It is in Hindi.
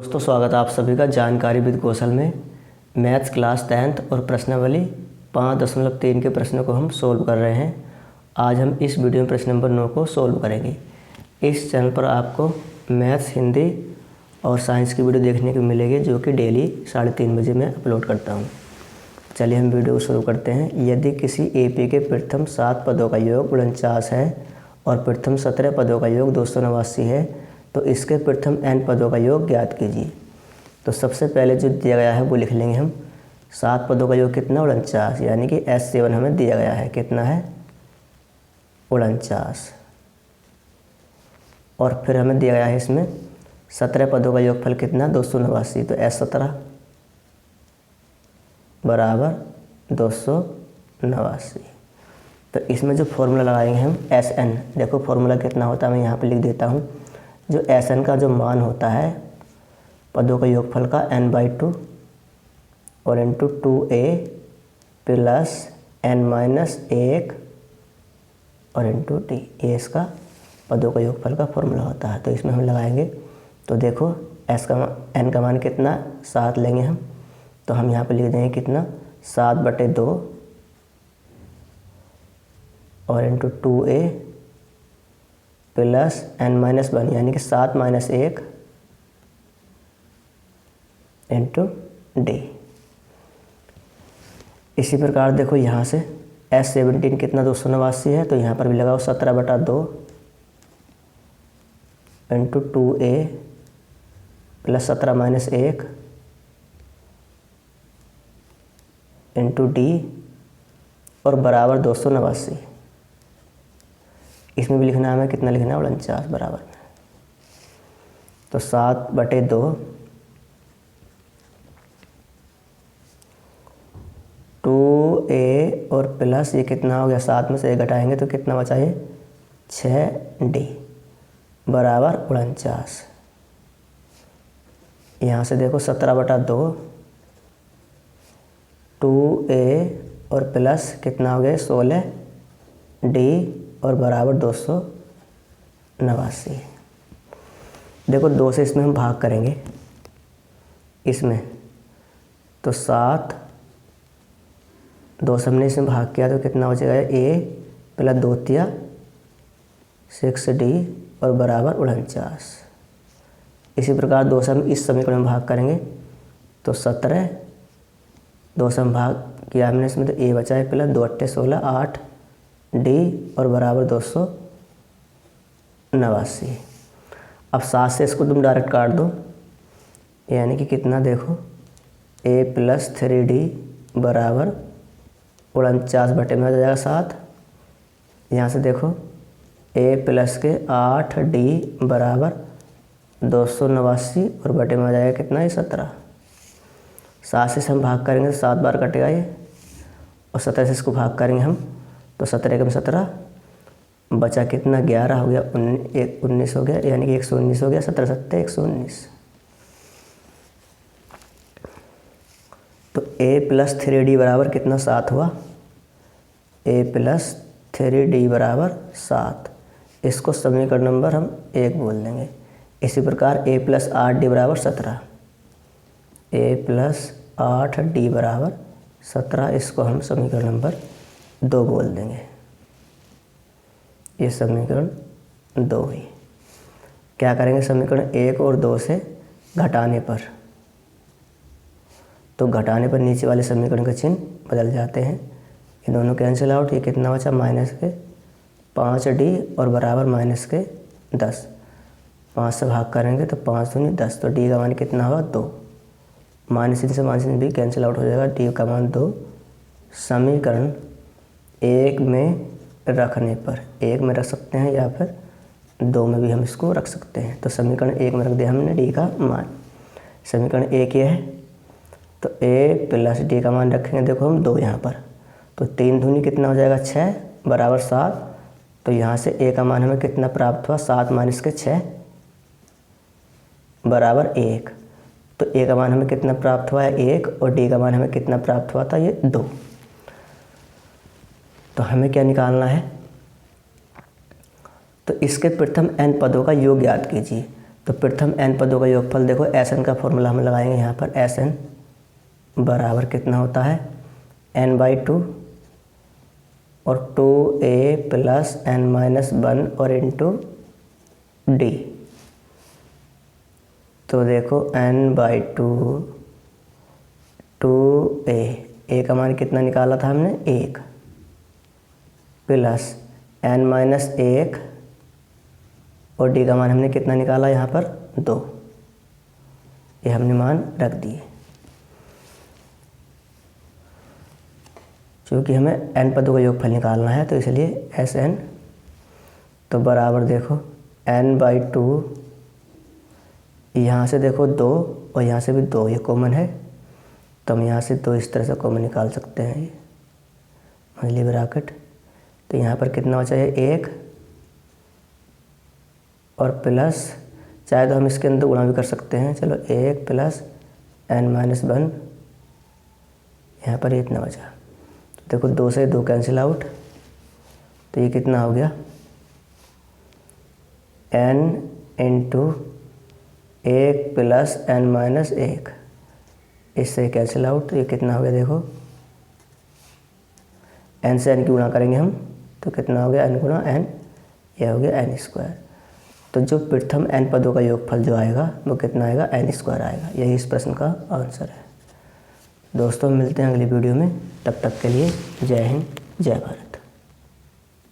दोस्तों स्वागत है आप सभी का जानकारी विद कौशल में। मैथ्स क्लास 10th और प्रश्नावली 5.3 के प्रश्नों को हम सोल्व कर रहे हैं। आज हम इस वीडियो में प्रश्न नंबर 9 को सोल्व करेंगे। इस चैनल पर आपको मैथ्स, हिंदी और साइंस की वीडियो देखने को मिलेगी, जो कि डेली 3:30 बजे मैं अपलोड करता हूँ। चलिए हम वीडियो शुरू करते हैं। यदि किसी एपी के प्रथम 7 पदों का योग 49 है और प्रथम 17 पदों का योग 289 है, तो इसके प्रथम n पदों का योग ज्ञात कीजिए। तो सबसे पहले जो दिया गया है वो लिख लेंगे हम। 7 पदों का योग कितना? 49, यानी कि S7 हमें दिया गया है। कितना है? 49। और फिर हमें दिया गया है इसमें 17 पदों का योगफल कितना? 289। तो S17 बराबर 289। तो इसमें जो फॉर्मूला लगाएंगे हम Sn, देखो फॉर्मूला कितना होता है, मैं यहाँ पे लिख देता हूँ। जो Sn का जो मान होता है पदों का योगफल का n/2 और इंटू 2a प्लस n-1 और इंटू t, ये इसका पदों का योगफल का फॉर्मूला होता है। तो इसमें हम लगाएंगे। तो देखो n का मान कितना? 7 लेंगे हम। तो हम यहाँ पे लिख देंगे कितना? 7/2 और इंटू 2a प्लस n-1, यानी कि 7 - 1 इंटू डी। इसी प्रकार देखो यहाँ से S17 कितना? 289 है। तो यहाँ पर भी लगाओ 17/2 into 2a plus 17 - 1 into D और बराबर 289। इसमें भी लिखना है हमें, कितना लिखना है? 49 बराबर में। तो 7/2 2a और प्लस ये कितना हो गया? 7 में से 1 घटाएंगे तो कितना बचा? ये 6d बराबर 49। यहाँ से देखो 17/2 2a और प्लस कितना हो गया? 16d और बराबर 289। देखो 2 से इसमें हम भाग करेंगे इसमें, तो 7, 2 से हमने इसमें भाग किया तो कितना हो जाएगा? a प्लस 2 6d और बराबर 49। इसी प्रकार 2 से हम इस समीकरण में भाग करेंगे तो 17, 2 से हम भाग किया हमने इसमें तो a बचा है प्लस 2 × 16 8d और बराबर 289। अब 7 से इसको तुम डायरेक्ट काट दो, यानी कि कितना? देखो a प्लस 3d बराबर 49 में आ जाएगा 7। यहाँ से देखो a प्लस के 8d बराबर 289 और बटे में आ जाएगा कितना? ये 17। 7 से हम भाग करेंगे तो 7 बार कटेगा ये, और 17 से इसको भाग करेंगे हम तो 17 कम 17 बचा कितना? 11 हो गया, 19 हो गया, यानी कि 119 हो गया। 17 × 7 = 119। तो a प्लस 3d बराबर कितना? 7 हुआ। a प्लस 3d बराबर 7। इसको समीकरण नंबर हम 1 बोल देंगे। इसी प्रकार a प्लस 8d बराबर 17, a प्लस 8d बराबर 17, इसको हम समीकरण नंबर 2 बोल देंगे। ये समीकरण 2 हुई। क्या करेंगे? समीकरण 1 और 2 से घटाने पर, तो घटाने पर नीचे वाले समीकरण का चिन्ह बदल जाते हैं। ये दोनों कैंसिल आउट। ये कितना बचा? -5d और बराबर -10। 5 से भाग करेंगे तो 5 दूनी 10, तो d का मान कितना होगा? 2। -3 से -3 भी कैंसिल आउट हो जाएगा, d का मान 2। समीकरण 1 में रखने पर 1 में रख सकते हैं या फिर 2 में भी हम इसको रख सकते हैं। तो समीकरण 1 में रख दिया हमने d का मान। समीकरण 1 ये है, तो a प्लस d का मान रखेंगे देखो हम 2 यहाँ पर, तो 3 दूनी कितना हो जाएगा? 6 बराबर 7। तो यहाँ से a का मान हमें कितना प्राप्त हुआ? 7 - 6 बराबर 1। तो a का मान हमें कितना प्राप्त हुआ है? 1, और d का मान हमें कितना प्राप्त हुआ था? ये 2। तो हमें क्या निकालना है? तो इसके प्रथम n पदों का योग ज्ञात कीजिए। तो प्रथम n पदों का योगफल देखो, Sn का फॉर्मूला हम लगाएंगे यहाँ पर। Sn बराबर कितना होता है, n/2 और 2a प्लस n-1 और इंटू d। तो देखो n/2 2a का मान कितना निकाला था हमने, 1 प्लस n-1 और d का मान हमने कितना निकाला यहाँ पर, 2। ये हमने मान रख दिए। क्योंकि हमें n पदों का योगफल निकालना है तो इसलिए Sn तो बराबर देखो n/2, यहाँ से देखो 2 और यहाँ से भी 2, ये कॉमन है तो हम यहाँ से 2 इस तरह से कॉमन निकाल सकते हैं, ये मंझली ब्रैकेट। तो यहाँ पर कितना बचा है, 1 और प्लस, चाहे तो हम इसके अंदर गुणा भी कर सकते हैं, चलो 1 प्लस n-1, यहाँ पर इतना बचा। तो देखो 2 से 2 कैंसिल आउट, तो ये कितना हो गया, n इंटू 1 प्लस n-1, इससे कैंसिल आउट, तो ये कितना हो गया, देखो n से n की गुणा करेंगे हम तो कितना हो गया, n गुणा n, यह हो गया n²। तो जो प्रथम n पदों का योगफल जो आएगा वो कितना आएगा, n² आएगा। यही इस प्रश्न का आंसर है। दोस्तों मिलते हैं अगली वीडियो में, तब तक के लिए जय हिंद जय भारत।